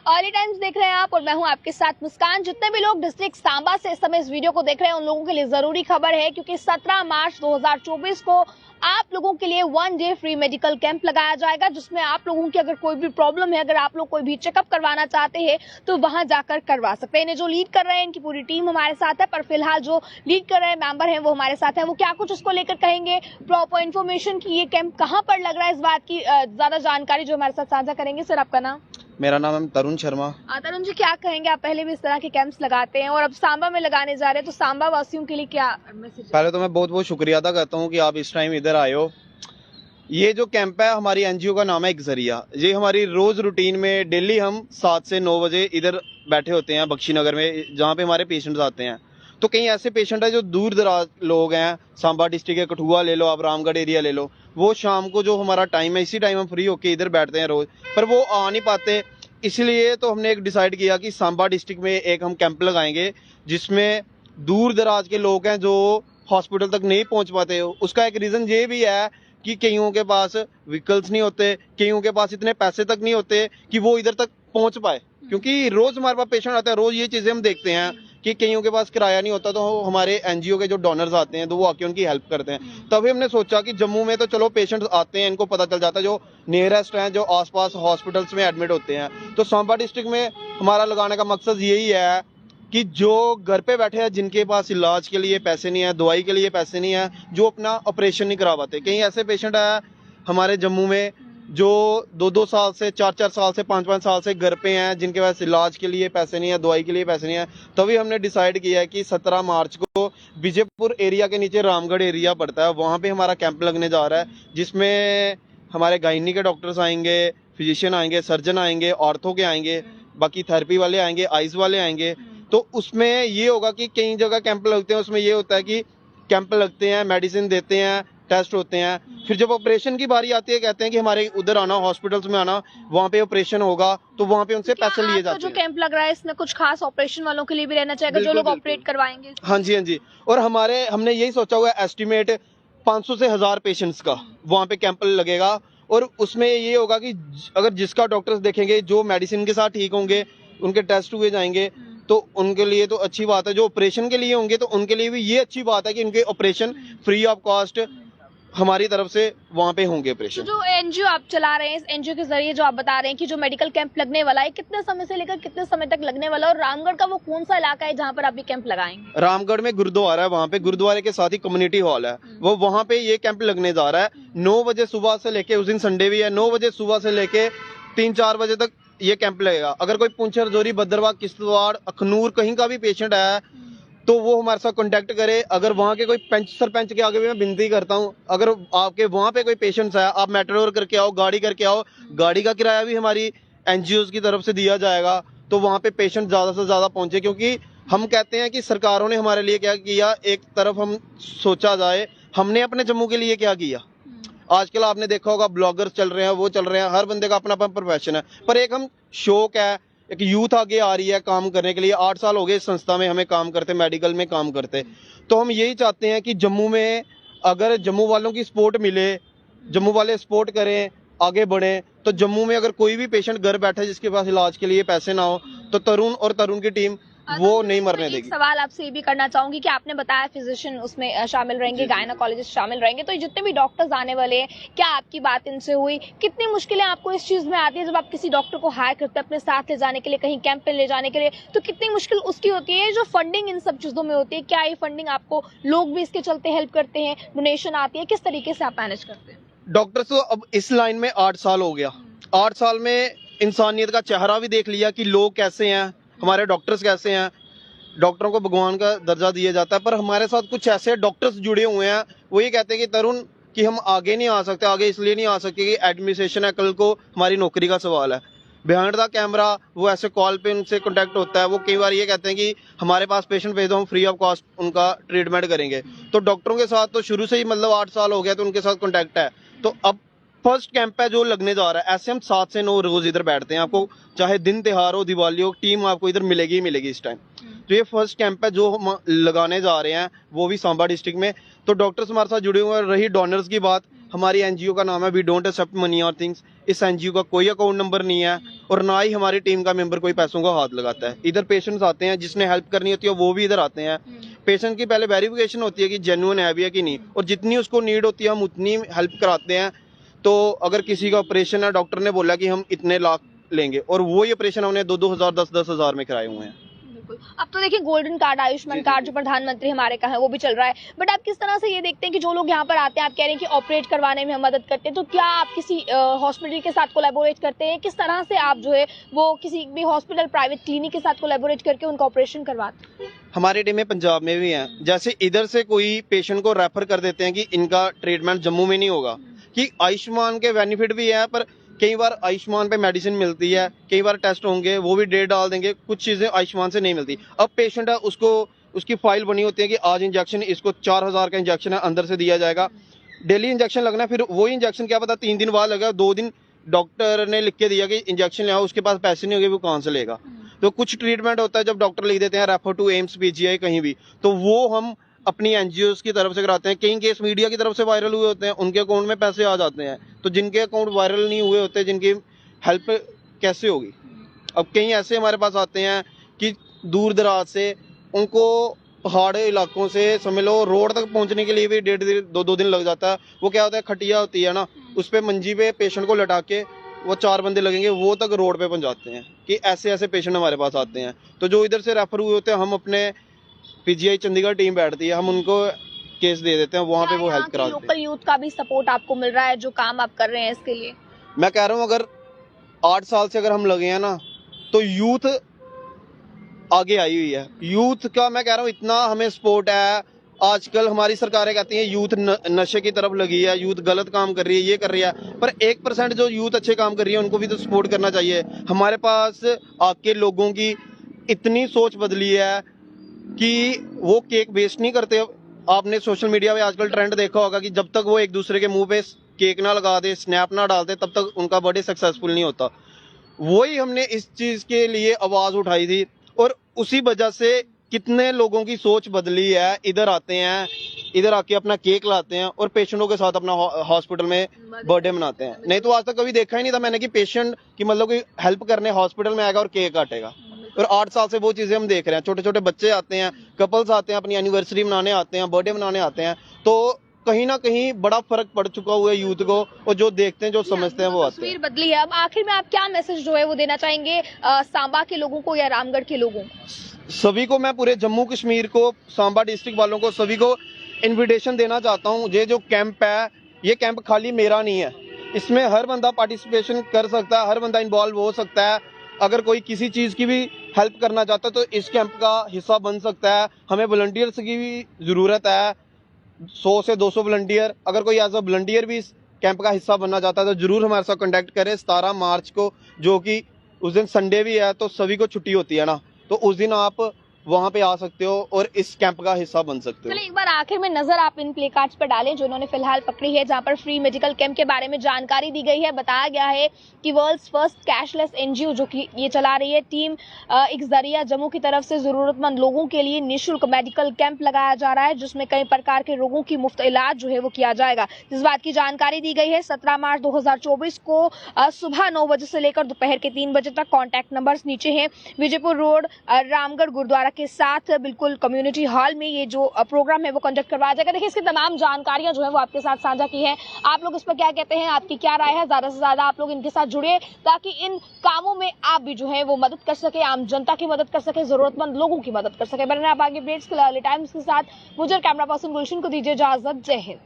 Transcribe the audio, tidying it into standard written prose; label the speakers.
Speaker 1: Early times देख रहे हैं आप और मैं हूं आपके साथ मुस्कान। जितने भी लोग डिस्ट्रिक्ट सांबा से इस समय इस वीडियो को देख रहे हैं उन लोगों के लिए जरूरी खबर है, क्योंकि 17 मार्च 2024 को आप लोगों के लिए 1 डे फ्री मेडिकल कैंप लगाया जाएगा, जिसमें आप लोगों की अगर कोई भी प्रॉब्लम है, अगर आप लोग कोई भी चेकअप करवाना चाहते हैं तो वहां जाकर करवा सकते हैं। इन्हें जो लीड कर रहे हैं इनकी पूरी टीम हमारे साथ है, पर फिलहाल जो लीड कर रहे हैं मेंबर हैं वो हमारे साथ है। वो क्या कुछ उसको लेकर कहेंगे, प्रॉपर इन्फॉर्मेशन की ये कैंप कहाँ पर लग रहा है, इस बात की ज्यादा जानकारी जो हमारे साथ साझा करेंगे। सर आपका नाम?
Speaker 2: मेरा नाम है तरुण शर्मा।
Speaker 1: तरुण जी, क्या कहेंगे, आप पहले भी इस तरह के कैंप्स लगाते हैं और अब सांबा में लगाने जा रहे हैं, तो सांबा वासियों के लिए क्या मैसेज?
Speaker 2: पहले तो मैं बहुत बहुत शुक्रिया अदा करता हूँ कि आप इस टाइम इधर आए हो। ये जो कैंप है, हमारी एनजीओ का नाम है एक जरिया। ये हमारी रोज रूटीन में डेली हम 7 से 9 बजे इधर बैठे होते हैं बख्शी नगर में, जहाँ पे हमारे पेशेंट्स आते हैं। तो कई ऐसे पेशेंट है जो दूर दराज लोग हैं, सांबा डिस्ट्रिक्ट के कठुआ ले लो, आप रामगढ़ एरिया ले लो, वो शाम को जो हमारा टाइम है इसी टाइम हम फ्री होके इधर बैठते हैं रोज, पर वो आ नहीं पाते। इसलिए तो हमने एक डिसाइड किया कि सांबा डिस्ट्रिक्ट में एक हम कैंप लगाएंगे, जिसमें दूर दराज के लोग हैं जो हॉस्पिटल तक नहीं पहुंच पाते। उसका एक रीजन ये भी है कि कईयों के पास व्हीकल्स नहीं होते, कईयों के पास इतने पैसे तक नहीं होते कि वो इधर तक पहुंच पाए, क्योंकि रोज हमारे पास पेशेंट आते हैं, रोज ये चीजें हम देखते हैं कि कईयों के पास किराया नहीं होता। तो हमारे एनजीओ के जो डोनर्स आते हैं तो वो आके उनकी हेल्प करते हैं। तभी हमने सोचा कि जम्मू में तो चलो पेशेंट्स आते हैं, इनको पता चल जाता है जो नियरेस्ट हैं, जो आसपास हॉस्पिटल्स में एडमिट होते हैं। तो सांबा डिस्ट्रिक्ट में हमारा लगाने का मकसद यही है कि जो घर पे बैठे हैं, जिनके पास इलाज के लिए पैसे नहीं है, दवाई के लिए पैसे नहीं है, जो अपना ऑपरेशन नहीं करा पाते। कई ऐसे पेशेंट है हमारे जम्मू में जो 2-2 साल से, 4-4 साल से, 5-5 साल से घर पे हैं, जिनके पास इलाज के लिए पैसे नहीं है, दवाई के लिए पैसे नहीं है। तभी हमने डिसाइड किया है कि 17 मार्च को विजयपुर एरिया के नीचे रामगढ़ एरिया पड़ता है, वहाँ पे हमारा कैंप लगने जा रहा है, जिसमें हमारे गायनी के डॉक्टर्स आएंगे, फिजिशियन आएंगे, सर्जन आएंगे, ऑर्थो के आएंगे, बाकी थेरेपी वाले आएंगे, आइज वाले आएंगे। तो उसमें ये होगा कि कई जगह कैंप लगते हैं, उसमें ये होता है कि कैंप लगते हैं, मेडिसिन देते हैं, टेस्ट होते हैं, फिर जब ऑपरेशन की बारी आती है कहते हैं कि हमारे उधर आना, हॉस्पिटल्स में आना, वहाँ पे ऑपरेशन होगा, तो वहाँ पे उनसे पैसे लिए जाते हैं।
Speaker 1: जो कैंप लग रहा है इसमें कुछ खास ऑपरेशन वालों के लिए भी रहना चाहिए, जो लोग ऑपरेट करवाएंगे?
Speaker 2: हाँ जी, हाँ जी। और हमने यही सोचा हुआ है, एस्टिमेट 500 से 1000 पेशेंट्स का वहाँ पे कैंप लगेगा। और उसमें ये होगा कि अगर जिसका डॉक्टर्स देखेंगे, जो मेडिसिन के साथ ठीक होंगे, उनके टेस्ट हुए जाएंगे, तो उनके लिए तो अच्छी बात है। जो ऑपरेशन के लिए होंगे तो उनके लिए भी ये अच्छी बात है कि उनके ऑपरेशन फ्री ऑफ कॉस्ट हमारी तरफ से वहाँ पे होंगे ऑपरेशन।
Speaker 1: जो एनजीओ आप चला रहे हैं, इस एनजीओ के जरिए जो आप बता रहे हैं कि जो मेडिकल कैंप लगने वाला है, कितने समय से लेकर कितने समय तक लगने वाला है, और रामगढ़ का वो कौन सा इलाका है जहाँ पर आप ये कैंप लगाएंगे?
Speaker 2: रामगढ़ में गुरुद्वारा है, वहाँ पे गुरुद्वारे के साथ ही कम्युनिटी हॉल है, वो वहाँ पे ये कैंप लगने जा रहा है। 9 बजे सुबह से लेके, उस दिन संडे भी है, 9 बजे सुबह से लेके 3-4 बजे तक ये कैंप लगेगा। अगर कोई पुंछ, रजौरी, भद्रवाह, किश्तवाड़, अखनूर कहीं का भी पेशेंट है तो वो हमारे साथ कांटेक्ट करे। अगर वहाँ के कोई पंच, सरपंच के आगे भी मैं विनती करता हूँ, अगर आपके वहाँ पे कोई पेशेंट्स है, आप मेट्रोर करके आओ, गाड़ी करके आओ, गाड़ी का किराया भी हमारी एनजीओ की तरफ से दिया जाएगा, तो वहाँ पे पेशेंट ज्यादा से ज्यादा पहुंचे। क्योंकि हम कहते हैं कि सरकारों ने हमारे लिए क्या किया, एक तरफ हम सोचा जाए हमने अपने जम्मू के लिए क्या किया। आजकल आपने देखा होगा ब्लॉगर्स चल रहे हैं, वो चल रहे हैं, हर बंदे का अपना अपना प्रोफेशन है, पर एक हम शौक है, एक यूथ आगे आ रही है काम करने के लिए। 8 साल हो गए इस संस्था में हमें काम करते, मेडिकल में काम करते। तो हम यही चाहते हैं कि जम्मू में अगर जम्मू वालों की सपोर्ट मिले, जम्मू वाले सपोर्ट करें, आगे बढ़े, तो जम्मू में अगर कोई भी पेशेंट घर बैठे जिसके पास इलाज के लिए पैसे ना हो, तो तरुण और तरुण की टीम वो नहीं मरने देगी।
Speaker 1: सवाल आपसे ये भी करना चाहूंगी कि आपने बताया फिजिशियन उसमें शामिल रहेंगे, गायनाकोलॉजिस्ट शामिल रहेंगे, तो जितने भी डॉक्टर्स आने वाले हैं, क्या आपकी बात इनसे हुई? कितनी मुश्किलें आपको इस चीज में आती है जब आप किसी डॉक्टर को हायर करते हैं अपने साथ ले जाने के लिए, कहीं कैंप पे ले जाने के लिए, तो कितनी मुश्किल उसकी होती है? जो फंडिंग इन सब चीजों में होती है, क्या ये फंडिंग आपको लोग भी इसके चलते हेल्प करते हैं, डोनेशन आती है, किस तरीके से आप मैनेज करते हैं?
Speaker 2: डॉक्टर तो अब इस लाइन में 8 साल हो गया, 8 साल में इंसानियत का चेहरा भी देख लिया कि लोग कैसे हैं, हमारे डॉक्टर्स कैसे हैं। डॉक्टरों को भगवान का दर्जा दिया जाता है, पर हमारे साथ कुछ ऐसे डॉक्टर्स जुड़े हुए हैं, वो ये कहते हैं कि तरुण कि हम आगे नहीं आ सकते, आगे इसलिए नहीं आ सकते कि एडमिनिस्ट्रेशन है, कल को हमारी नौकरी का सवाल है। बिहाइंड द कैमरा वो ऐसे कॉल पे उनसे कांटेक्ट होता है, वो कई बार ये कहते हैं कि हमारे पास पेशेंट भेज दो, हम फ्री ऑफ कॉस्ट उनका ट्रीटमेंट करेंगे। तो डॉक्टरों के साथ तो शुरू से ही मतलब 8 साल हो गया, तो उनके साथ कॉन्टैक्ट है। तो अब फर्स्ट कैंप है जो लगने जा रहा है, ऐसे हम 7 से 9 रोज इधर बैठते हैं, आपको चाहे दिन त्योहार हो, दिवाली हो, टीम आपको इधर मिलेगी ही मिलेगी इस टाइम। तो ये फर्स्ट कैंप है जो हम लगाने जा रहे हैं, वो भी सांबा डिस्ट्रिक्ट में। तो डॉक्टर्स हमारे साथ जुड़े हुए हैं। रही डोनर्स की बात, हमारी एनजीओ का नाम है वी डोंट एक्सेप्ट मनी और थिंग्स। इस एनजीओ का कोई अकाउंट नंबर नहीं है और ना ही हमारी टीम का मेंबर कोई पैसों को हाथ लगाता है। इधर पेशेंट्स आते हैं, जिसने हेल्प करनी होती है वो भी इधर आते हैं। पेशेंट की पहले वेरिफिकेशन होती है कि जेन्युइन है भी है कि नहीं, और जितनी उसको नीड होती है हम उतनी हेल्प कराते हैं। तो अगर किसी का ऑपरेशन है, डॉक्टर ने बोला कि हम इतने लाख लेंगे, और वो ही ऑपरेशन हमने 2-2 हजार 10-10 हजार में कराए हुए हैं।
Speaker 1: अब तो देखिए गोल्डन कार्ड, आयुष्मान कार्ड जो प्रधानमंत्री हमारे का है वो भी चल रहा है, बट आप किस तरह से ये देखते हैं कि जो लोग यहाँ पर आते हैं, आप कह रहे हैं कि ऑपरेट करवाने में हम मदद करते हैं, तो क्या आप किसी हॉस्पिटल के साथ कोलैबोरेट करते हैं? किस तरह से आप जो है वो किसी भी हॉस्पिटल, प्राइवेट क्लिनिक के साथ कोलैबोरेट करके उनका ऑपरेशन करवाते हैं?
Speaker 2: हमारी टीम में पंजाब में भी है। जैसे इधर से कोई पेशेंट को रेफर कर देते हैं कि इनका ट्रीटमेंट जम्मू में नहीं होगा, कि आयुष्मान के बेनिफिट भी है, पर कई बार आयुष्मान पे मेडिसिन मिलती है, कई बार टेस्ट होंगे वो भी डेट डाल देंगे, कुछ चीजें आयुष्मान से नहीं मिलती। अब पेशेंट है, उसको उसकी फाइल बनी होती है कि आज इंजेक्शन, इसको 4000 का इंजेक्शन है, अंदर से दिया जाएगा, डेली इंजेक्शन लगना है। फिर वही इंजेक्शन क्या पता 3 दिन बाद लगा, 2 दिन डॉक्टर ने लिख के दिया कि इंजेक्शन ले आओ, उसके पास पैसे नहीं होंगे, वो कहाँ से लेगा। तो कुछ ट्रीटमेंट होता है जब डॉक्टर लिख देते हैं रेफर टू एम्स, पीजीआई, कहीं भी, तो वो हम अपनी एनजीओ की तरफ से कराते हैं। कई केस मीडिया की तरफ से वायरल हुए होते हैं, उनके अकाउंट में पैसे आ जाते हैं। तो जिनके अकाउंट वायरल नहीं हुए होते, जिनकी हेल्प कैसे होगी? अब कई ऐसे हमारे पास आते हैं कि दूर दराज से, उनको पहाड़ी इलाकों से समझ लो रोड तक पहुंचने के लिए भी 1.5-2 दिन लग जाता है। वो क्या होता है, खटिया होती है ना, उस पे मंजी पे पेशेंट को लटा के वो 4 बंदे लगेंगे, वो तक रोड पे पहुंचाते हैं। कि ऐसे ऐसे पेशेंट हमारे पास आते हैं। तो जो इधर से रेफर हुए होते हैं, हम अपने पीजीआई चंडीगढ़ टीम बैठती है, हम उनको केस दे देते हैं, वहाँ पे वो हेल्प कराते हैं।
Speaker 1: लोकल यूथ का भी सपोर्ट आपको मिल रहा है जो काम आप कर रहे हैं इसके लिए?
Speaker 2: मैं कह रहा हूँ अगर 8 साल से अगर हम लगे हैं ना, तो यूथ आगे आई हुई है। यूथ का मैं कह रहा हूँ इतना हमें सपोर्ट है। आजकल हमारी सरकारें कहती हैं यूथ नशे की तरफ लगी है, यूथ गलत काम कर रही है, ये कर रही है, पर 1% जो यूथ अच्छे काम कर रही है उनको भी तो सपोर्ट करना चाहिए। हमारे पास आके लोगों की इतनी सोच बदली है कि वो केक वेस्ट नहीं करते। आपने सोशल मीडिया पे आजकल ट्रेंड देखा होगा कि जब तक वो एक दूसरे के मुंह पे केक ना लगा दे, स्नैप ना डालते, तब तक उनका बर्थडे सक्सेसफुल नहीं होता। वही हमने इस चीज के लिए आवाज उठाई थी, और उसी वजह से कितने लोगों की सोच बदली है। इधर आते हैं, इधर आके अपना केक लाते हैं और पेशेंटों के साथ अपना हॉस्पिटल में बर्थडे मनाते हैं। नहीं तो आज तक कभी देखा ही नहीं था मैंने कि पेशेंट की मतलब कोई हेल्प करने हॉस्पिटल में आएगा और केक काटेगा। और 8 साल से वो चीजें हम देख रहे हैं। छोटे छोटे बच्चे आते हैं, कपल्स आते हैं, अपनी एनिवर्सरी मनाने आते हैं, बर्थडे मनाने आते हैं। तो कहीं ना कहीं बड़ा फर्क पड़ चुका हुआ है यूथ को, और जो देखते हैं, जो समझते हैं, वो आते हैं।
Speaker 1: तस्वीर बदली है। अब आखिर में आप क्या मैसेज जो है वो देना चाहेंगे सांबा के लोगों को या रामगढ़ के लोगों को?
Speaker 2: सभी को, मैं पूरे जम्मू कश्मीर को, सांबा डिस्ट्रिक्ट वालों को, सभी को इन्विटेशन देना चाहता हूँ। ये जो कैंप है, ये कैंप खाली मेरा नहीं है, इसमें हर बंदा पार्टिसिपेशन कर सकता है, हर बंदा इन्वॉल्व हो सकता है। अगर कोई किसी चीज की भी हेल्प करना चाहता है तो इस कैंप का हिस्सा बन सकता है। हमें वॉलंटियर्स की भी जरूरत है, 100 से 200 वॉलंटियर। अगर कोई एज अ वॉलंटियर भी इस कैंप का हिस्सा बनना चाहता है तो जरूर हमारे साथ कांटेक्ट करें। 17 मार्च को, जो कि उस दिन संडे भी है, तो सभी को छुट्टी होती है ना, तो उस दिन आप वहां पे आ सकते हो और इस कैंप का हिस्सा बन सकते हो।
Speaker 1: चलिए एक बार आखिर में नजर आप इन प्ले कार्ड्स पर डालें जो उन्होंने फिलहाल पकड़ी है, जहां पर फ्री मेडिकल कैंप के बारे में जानकारी दी गई है। बताया गया है कि वर्ल्ड्स फर्स्ट कैशलेस एनजीओ जो कि ये चला रही है टीम एक जरिया जम्मू की तरफ से जरूरतमंद लोगों के लिए निःशुल्क मेडिकल कैंप लगाया जा रहा है, जिसमें कई प्रकार के रोगों की मुफ्त इलाज जो है वो किया जाएगा। जिस बात की जानकारी दी गई है 17 मार्च 2024 को सुबह 9 बजे से लेकर दोपहर के 3 बजे तक। कॉन्टैक्ट नंबर्स नीचे हैं। विजयपुर रोड रामगढ़ गुरुद्वारा के साथ बिल्कुल कम्युनिटी हॉल में ये जो प्रोग्राम है वो कंडक्ट करवाया जाएगा। देखिए इसकी तमाम जानकारियां जो है वो आपके साथ साझा की है। आप लोग इस पर क्या कहते हैं, आपकी क्या राय है? ज्यादा से ज्यादा आप लोग इनके साथ जुड़िए ताकि इन कामों में आप भी जो है वो मदद कर सके, आम जनता की मदद कर सके, जरूरतमंद लोगों की मदद कर सके। बने आप आगे अपडेट्स के लिए टाइम्स के साथ। मुझे कैमरा पर्सन गुलशन को दीजिए इजाजत। जय हिंद।